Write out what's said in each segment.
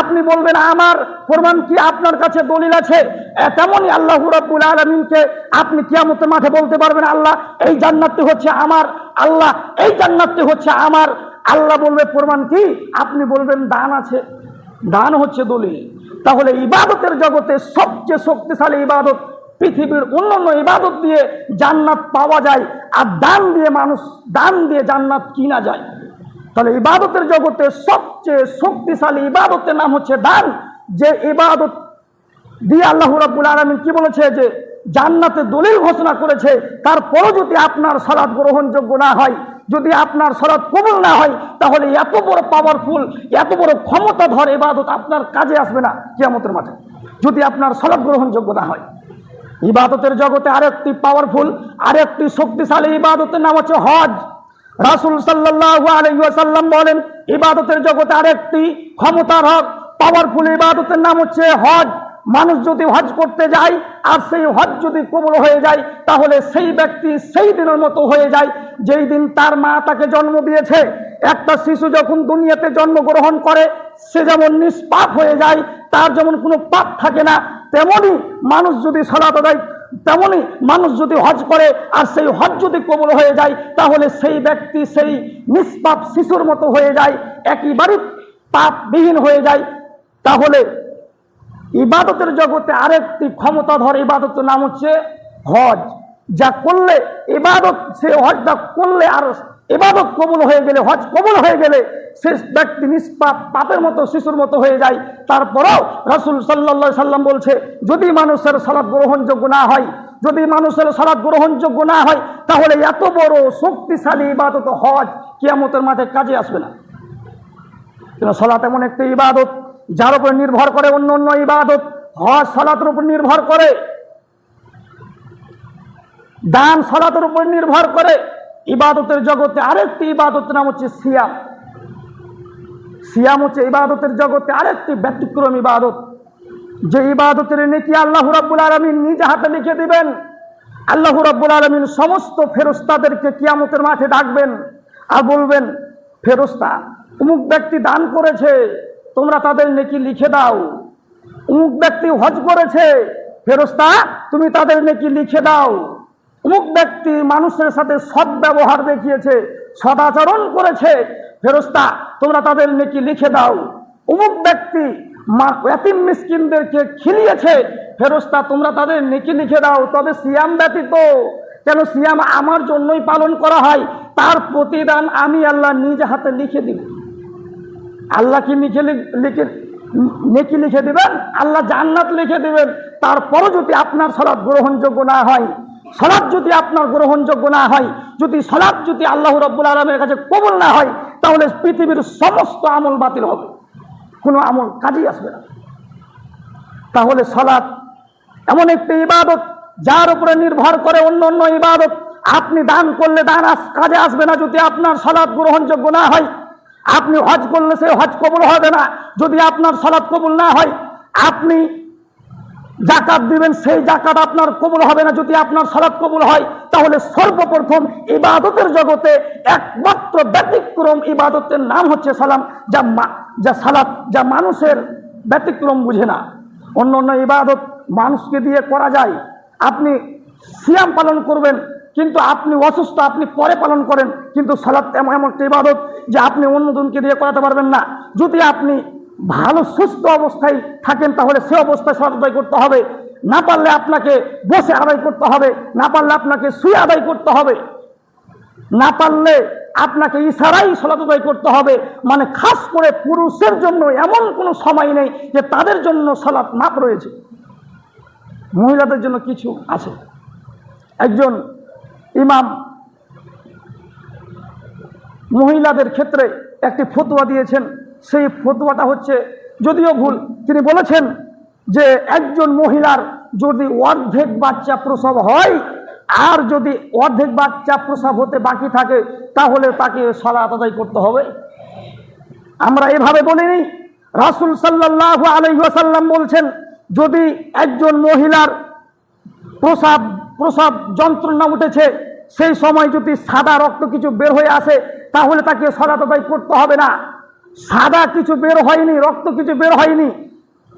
আপনি বলবেন আমার প্রমাণ কি, আপনার কাছে দলিল আছে? তেমনই আল্লাহ রাব্বুল আলামিনকে আপনি কিয়ামতের মাঠে বলতে পারবেন আল্লাহ এই জান্নাতটি হচ্ছে আমার, আল্লাহ এই জান্নাতটি হচ্ছে আমার। আল্লাহ বলবে প্রমাণ কি? আপনি বলবেন দান আছে, দান হচ্ছে দলিল। তাহলে ইবাদতের জগতে সবচেয়ে শক্তিশালী ইবাদত, পৃথিবীর অন্যান্য ইবাদত দিয়ে জান্নাত পাওয়া যায়, আর দান দিয়ে জান্নাত কিনা যায়। তাহলে ইবাদতের জগতে সবচেয়ে শক্তিশালী ইবাদতের নাম হচ্ছে দান। যে ইবাদত দিয়ে আল্লাহ রাব্বুল আলামিন কি বলেছে যে জান্নাতে দলিল ঘোষণা করেছে, তারপরও যদি আপনার সালাত গ্রহণযোগ্য না হয়, যদি আপনার সালাত কবুল না হয়, তাহলে এত বড় পাওয়ারফুল, এত বড় ক্ষমতাধর ইবাদত আপনার কাজে আসবে না কিয়ামতের মাঠে, যদি আপনার সালাত গ্রহণযোগ্য না হয়। ইবাদতের জগতে আরেকটি পাওয়ারফুল, আরেকটি শক্তিশালী ইবাদতের নাম হচ্ছে হজ। রাসূল সাল্লাল্লাহু আলাইহি ওয়াসাল্লাম বলেন ইবাদতের জগতে আরেকটি ক্ষমতার পাওয়ারফুল ইবাদতের নাম হচ্ছে হজ। মানুষ যদি হজ করতে যায় আর সেই হজ যদি কবুল হয়ে যায়, তাহলে সেই ব্যক্তি সেই দিনের মতো হয়ে যায় যেই দিন তার মা তাকে জন্ম দিয়েছে। একটা শিশু যখন দুনিয়াতে জন্মগ্রহণ করে, সে যেমন নিষ্পাপ হয়ে যায়, তার যেমন কোনো পাপ থাকে না, তেমনি মানুষ যদি সালাত আদায়, তেমনি মানুষ যদি হজ করে আর সেই হজ যদি কবুল হয়ে যায়, তাহলে সেই ব্যক্তি সেই নিষ্পাপ শিশুর মতো হয়ে যায়, একেবারে পাপবিহীন হয়ে যায়। তাহলে ইবাদতের জগতে আরেকটি ক্ষমতাধর ইবাদতের নাম হচ্ছে হজ। যা করলে ইবাদত, সে হজটা করলে আর ইবাদত কবুল হয়ে গেলে, হজ কবুল হয়ে গেলে সে ব্যক্তি নিষ্পাপ পাপের মতো শিশুর মতো হয়ে যায়। তারপরেও রাসূল সাল্লাল্লাহু আলাইহি সাল্লাম বলছে যদি মানুষের সালাত গ্রহণযোগ্য না হয়, যদি মানুষের সালাত গ্রহণযোগ্য না হয়, তাহলে এত বড় শক্তিশালী ইবাদত হজ কিয়ামতের মাঠে কাজে আসবে না। কিন্তু সালাত এমন একটি ইবাদত যার উপর নির্ভর করে অন্য অন্য ইবাদত। হজ সালাতের উপর নির্ভর করে, দান সালাতের উপর নির্ভর করে। ইবাদতের জগতে আরেকটি ইবাদতের নাম হচ্ছে সিয়াম। সিয়াম হচ্ছে ইবাদতের জগতে আরেকটি ব্যতিক্রম ইবাদত, যে ইবাদতের নেকি আল্লাহ রাব্বুল আলামিন নিজে হাতে লিখে দিবেন। আল্লাহ রাব্বুল আলামিন সমস্ত ফেরেশতাদেরকে কিয়ামতের মাঠে ডাকবেন আর বলবেন, ফেরেশতা অমুক ব্যক্তি দান করেছে, তোমরা তাদের নেকি লিখে দাও। অমুক ব্যক্তি হজ করেছে, ফেরেশতা তুমি তাদের নেকি লিখে দাও। অমুক ব্যক্তি মানুষের সাথে সৎ ব্যবহার দেখিয়েছে, সদাচরণ করেছে, ফেরেশতা তোমরা তাদের নেকি লিখে দাও। অমুক ব্যক্তি ইয়াতীম মিসকিনদেরকে খিলিয়েছে, ফেরেশতা তোমরা তাদের নেকি লিখে দাও। তবে সিয়াম ব্যতীত, কেন সিয়াম আমার জন্যই পালন করা হয়, তার প্রতিদান আমি আল্লাহ নিজ হাতে লিখে দিব। আল্লাহ কি নেকি লিখে দিবেন? আল্লাহ জান্নাত লিখে দিবেন। তারপরও যদি আপনার সালাত গ্রহণযোগ্য না হয়, সালাত যদি আপনার গ্রহণযোগ্য না হয়, যদি সালাত যদি আল্লাহ রাব্বুল আলামিনের কাছে কবুল না হয়, তাহলে পৃথিবীর সমস্ত আমল বাতিল হবে, কোনো আমল কাজেই আসবে না। তাহলে সালাত এমন একটি ইবাদত যার উপরে নির্ভর করে অন্য অন্য ইবাদত। আপনি দান করলে দান কাজে আসবে না যদি আপনার সালাত গ্রহণযোগ্য না হয়। আপনি হজ করলে সে হজ কবুল হবে না যদি আপনার সালাত কবুল না হয়। আপনি যাকাত দিবেন, সেই যাকাত আপনার কবুল হবে না যদি আপনার সালাত কবুল হয়। তাহলে সর্বপ্রথম ইবাদতের জগতে একমাত্র ব্যতিক্রম ইবাদতের নাম হচ্ছে সালাম, যা সালাত, যা মানুষের ব্যতিক্রম বুঝে না। অন্য অন্য ইবাদত মানুষকে দিয়ে করা যায়। আপনি সিয়াম পালন করবেন, কিন্তু আপনি অসুস্থ, আপনি পরে পালন করেন, কিন্তু সালাত এমন একটা ইবাদত যে আপনি অন্যজনকে দিয়ে করাতে পারবেন না। যদি আপনি ভালো সুস্থ অবস্থায় থাকেন, তাহলে সে অবস্থায় সালাত আদায় করতে হবে। না পারলে আপনাকে বসে আদায় করতে হবে, না পারলে আপনাকে শুয়ে আদায় করতে হবে, না পারলে আপনাকে ইশারাই সালাত আদায় করতে হবে। মানে খাস করে পুরুষের জন্য এমন কোনো সময় নেই যে তাদের জন্য সালাত মাপ রয়েছে, মহিলাদের জন্য কিছু আছে। একজন ইমাম মহিলাদের ক্ষেত্রে একটি ফতোয়া দিয়েছেন। সেই ফতোয়াটা হচ্ছে, যদিও ভুল, তিনি বলেছেন যে একজন মহিলার যদি অর্ধেক বাচ্চা প্রসব হয় আর যদি অর্ধেক বাচ্চা প্রসব হতে বাকি থাকে, তাহলে তাকে সালাত আদায় করতে হবে। আমরা এভাবে বলিনি। রাসূল সাল্লাল্লাহু আলাইহি ওয়াসাল্লাম বলছেন, যদি একজন মহিলার প্রসব যন্ত্রণা উঠেছে, সেই সময় যদি সাদা রক্ত কিছু বের হয়ে আসে, তাহলে তাকে সালাত আদায় করতে হবে না। সাদা কিছু বের হয়নি, রক্ত কিছু বের হয়নি,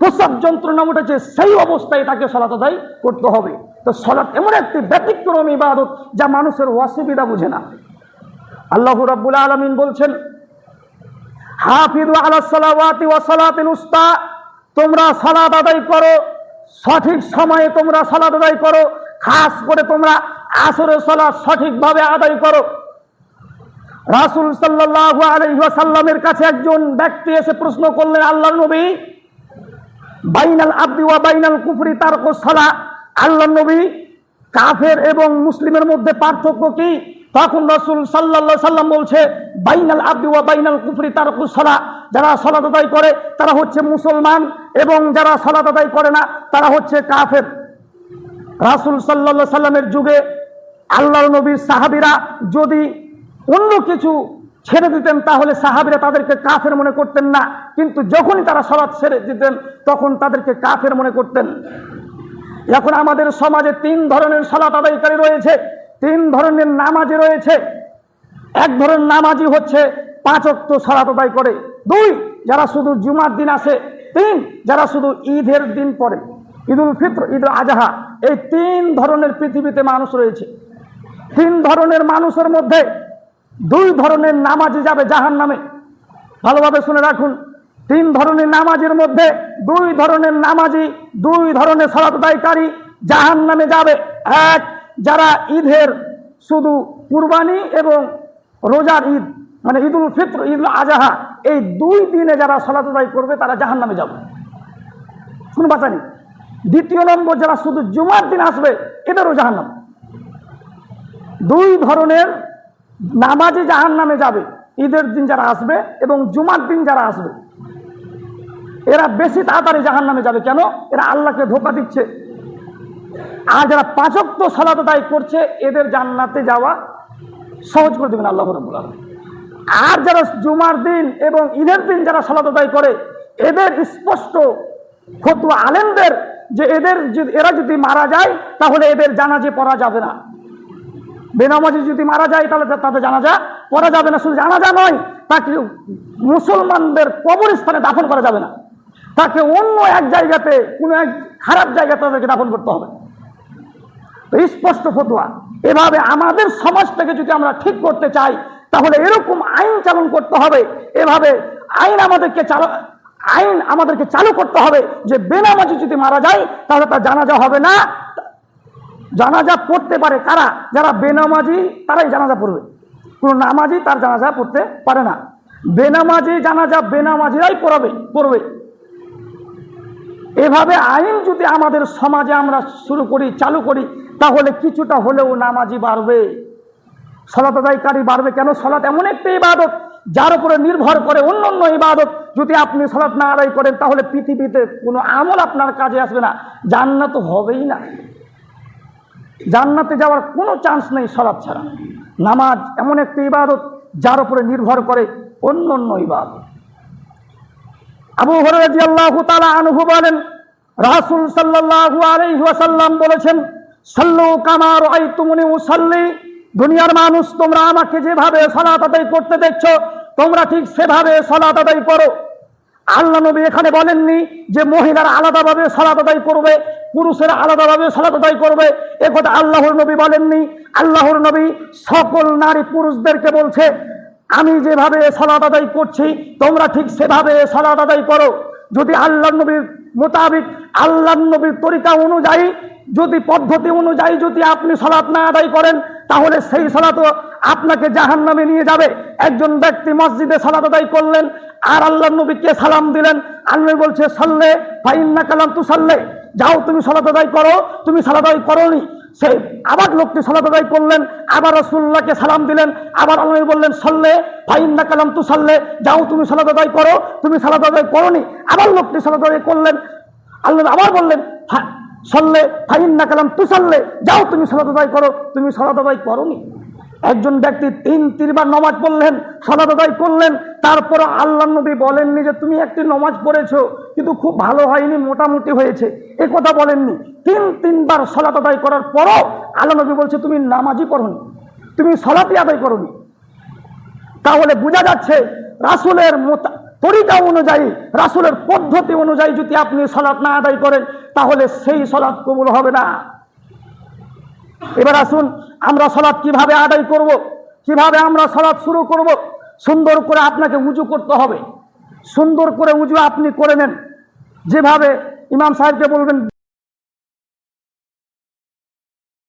প্রসব যন্ত্রণা উঠেছে, সেই অবস্থায় তাকে সালাত আদায় করতে হবে। তো সালাত এমন একটি ব্যতিক্রমী ইবাদত যা মানুষের অসুবিধা বুঝে না। আল্লাহ রাব্বুল আলামিন বলছেন, হাফিজু আলাস সালাওয়াতি ওয়াস সালাতিল উস্তা, তোমরা সালাত আদায় করো, সঠিক সময়ে তোমরা সালাত আদায় করো, খাস করে তোমরা আসরের সালাত সঠিকভাবে আদায় করো। রাসূল সাল্লাল্লাহু আলাইহি ওয়াসাল্লামের কাছে একজন ব্যক্তি এসে প্রশ্ন করলেন, আল্লাহর নবী, বাইনাল আবদি ওয়া বাইনাল কুফরি তারকুস সালাহ, আল্লাহর নবী, কাফের এবং মুসলিমের মধ্যে পার্থক্য কি? তখন রাসূল সাল্লাল্লাহু আলাইহি সাল্লাম বলছে, বাইনাল আবদি ওয়া বাইনাল কুফরি তারকুস সালাহ, যারা সালাত আদায় করে তারা হচ্ছে মুসলমান, এবং যারা সালাত আদায় করে না তারা হচ্ছে কাফের। রাসূল সাল্লাল্লাহু আলাইহি সাল্লামের যুগে আল্লাহর নবীর সাহাবীরা যদি অন্য কিছু ছেড়ে দিতেন তাহলে সাহাবীরা তাদেরকে কাফের মনে করতেন না, কিন্তু যখনই তারা সালাত ছেড়ে দিতেন তখন তাদেরকে কাফের মনে করতেন। এখন আমাদের সমাজে তিন ধরনের সালাত আদায়কারী রয়েছে, তিন ধরনের নামাজি রয়েছে। এক ধরনের নামাজি হচ্ছে 5 ওয়াক্ত সালাত আদায় করে, 2 যারা শুধু জুমার দিন আসে, 3 যারা শুধু ঈদের দিন পড়ে, ঈদুল ফিত্র, ঈদুল আজহা। এই 3 ধরনের পৃথিবীতে মানুষ রয়েছে। 3 ধরনের মানুষের মধ্যে 2 ধরনের নামাজি যাবে জাহান্নামে। ভালোভাবে শুনে রাখুন, 3 ধরনের নামাজের মধ্যে 2 ধরনের নামাজি, 2 ধরনের সালাত আদায়কারী জাহান্নামে যাবে। এক, যারা ঈদের শুধু কুরবানি এবং রোজার ঈদ মানে ঈদুল ফিত্র, ঈদুল আজহা, এই 2 দিনে যারা সালাত আদায় করবে তারা জাহান্নামে যাবে। শুনুন বাঁচানি। 2 নম্বর, যারা শুধু জুমার দিন আসবে এদেরও জাহান্নাম। 2 ধরনের নামাজি জাহান্নামে যাবে, ঈদের দিন যারা আসবে এবং জুমার দিন যারা আসবে। এরা বেশি তাড়াতাড়ি জাহান্নামে যাবে। কেন? এরা আল্লাহকে ধোঁকা দিচ্ছে। আর যারা 5 ওয়াক্ত সালাত আদায় করছে এদের জান্নাতে যাওয়া সহজ করে দেবেন আল্লাহ রাব্বুল আলামিন। আর যারা জুমার দিন এবং ঈদের দিন যারা সালাত আদায় করে এদের স্পষ্ট ফতোয়া আলেমদের যে এরা যদি মারা যায় তাহলে এদের জানাজা পড়া যাবে না। বেনামাজি যদি মারা যায় তাহলে তাদের জানাজা পড়া যাবে না। শুধু জানাজা নয়, তাকে মুসলমানদের কবরস্থানে দাফন করা যাবে না, তাকে অন্য এক জায়গাতে, কোনো এক খারাপ জায়গাতে তাদেরকে দাফন করতে হবে। তো স্পষ্ট ফতোয়া। এভাবে আমাদের সমাজটাকে যদি আমরা ঠিক করতে চাই তাহলে এরকম আইন চালন করতে হবে। এভাবে আইন আমাদেরকে চালু করতে হবে যে বেনামাজি যদি মারা যায় তাহলে তার জানাজা হবে না। জানাজা পড়তে পারে কারা? যারা বেনামাজি তারাই জানাজা পড়বে, কোন নামাজি তার জানাজা পড়তে পারে না। বেনামাজি জানাজা বেনামাজিরাই পড়বে। এভাবে আইন যদি আমাদের সমাজে আমরা চালু করি তাহলে কিছুটা হলেও নামাজি বাড়বে, সালাত আদায়কারী বাড়বে। কেন? সালাত এমন একটা ইবাদত যার উপরে নির্ভর করে অন্যান্য ইবাদত। যদি আপনি সালাত না আদায় করেন তাহলে পৃথিবীতে কোনো আমল আপনার কাজে আসবে না, জান্নাত হবেই না। জান্নাতে যাওয়ার কোনো চান্স নেই সালাত ছাড়া। নামাজ এমন একটি ইবাদত যার উপরে নির্ভর করে অন্যান্য ইবাদত। আবু হুরায়রা রাদিয়াল্লাহু তাআলা আনহু বলেন, রাসূল সাল্লাল্লাহু আলাইহি ওয়াসাল্লাম বলেছেন, সাল্লু কামা রাআইতুমুনি উসাল্লি, দুনিয়ার মানুষ তোমরা আমাকে যেভাবে সালাত আদায় করতে দেখছো তোমরা ঠিক সেভাবে সালাত আদায় করো। আল্লাহ নবী এখানে বলেননি যে মহিলারা আলাদাভাবে সালাত আদায় করবে, পুরুষেরা আলাদাভাবে সালাত আদায় করবে, একথা আল্লাহর নবী বলেননি। আল্লাহর নবী সকল নারী পুরুষদেরকে বলছে, আমি যেভাবে সালাত আদায় করছি তোমরা ঠিক সেভাবে সালাত আদায় করো। যদি আল্লাহর নবীর মোতাবিক, আল্লাহর নবীর তরিকা অনুযায়ী, যদি পদ্ধতি অনুযায়ী যদি আপনি সালাত না আদায় করেন তাহলে সেই সালাতও আপনাকে জাহান্নামে নিয়ে যাবে। একজন ব্যক্তি মসজিদে সালাত আদায় করলেন আর আল্লাহর নবীকে সালাম দিলেন, আল্লাহ বলছে সাল্লে ফাইন্নাকা লাম তুসাল্লি, যাও তুমি সালাত আদায় করো, তুমি সালাত আদায় করোনি। সে আবার লোকটি সালাত আদায় করলেন, আবার রাসূলুল্লাহকে সালাম দিলেন, আবার আল্লাহ বললেন সাল্লে ফাইন্নাকা লাম তুসাল্লি, যাও তুমি সালাত আদায় করো, তুমি সালাত আদায় করোনি। আবার লোকটি সালাত আদায় করলেন, আল্লাহ আবার বললেন সাল্লে ফাইন্নাকা লাম তুসাল্লি, যাও তুমি সালাত আদায় করো, তুমি সালাত আদায় করোনি। একজন ব্যক্তি 3 বার নামাজ পড়লেন, সালাত আদায় করলেন, তারপর আল্লাহর নবী বলেননি যে তুমি একটি নামাজ পড়েছো কিন্তু খুব ভালো হয়নি, মোটামুটি হয়েছে, এ কথা বলেননি। 3 বার সালাত আদায় করার পরও আল্লাহর নবী বলছে তুমি নামাজই পড়োনি, তুমি সালাতই আদায় করোনি। তাহলে বোঝা যাচ্ছে তরিকা অনুযায়ী, রাসূলের পদ্ধতি অনুযায়ী যদি আপনি সালাত না আদায় করেন, তাহলে সেই সালাত কবুল হবে না। এবার আসুন, আমরা সালাত কিভাবে আদায় করব, কিভাবে আমরা সালাত শুরু করব। সুন্দর করে আপনাকে উজু করতে হবে। সুন্দর করে উজু আপনি করে নেন, যেভাবে ইমাম সাহেবকে বলবেন